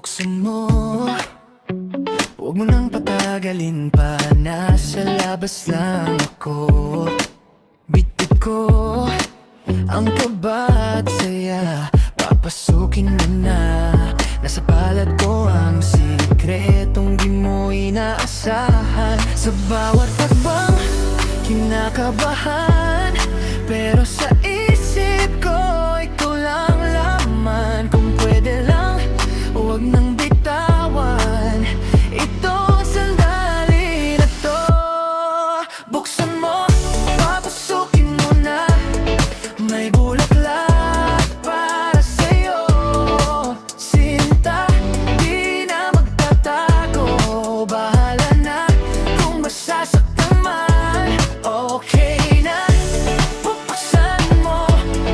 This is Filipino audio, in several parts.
Buksan mo, huwag mo nang patagalin pa. Nasa labas lang ako. Bitbit ko ang kaba at saya. Papasukin mo na. Nasa palad ko ang sikretong di mo inaasahan. Sa bawat tagbang kinakabahan, pero sa isip ko ikaw lang laman. Kung pwede lang, huwag nang bitawan itong sandali na to. Buksan mo, papasukin mo na. May bulaklak para sa'yo, sinta, di na magtatago. Bahala na kung masasaktan man, okay na. Buksan mo,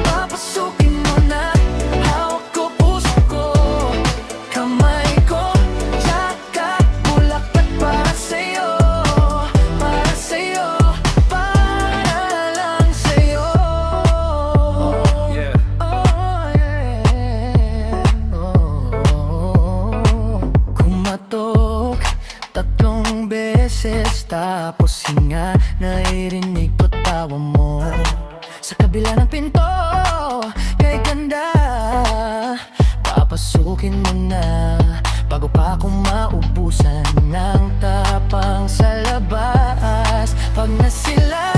papasukin mo na. Hawak ko puso ko, kamay ko, yakap, bulaklak para sa'yo. Para sa'yo, para lang sa'yo. Yeah. Oh, yeah. Kumatok tatlong beses, tapos hinga, nairinig ko tawa mo. Sa kabila ng pinto, kay ganda, papasukin mo na. Bago pa ako maubusan ng tapang sa labas. Pag nasilayan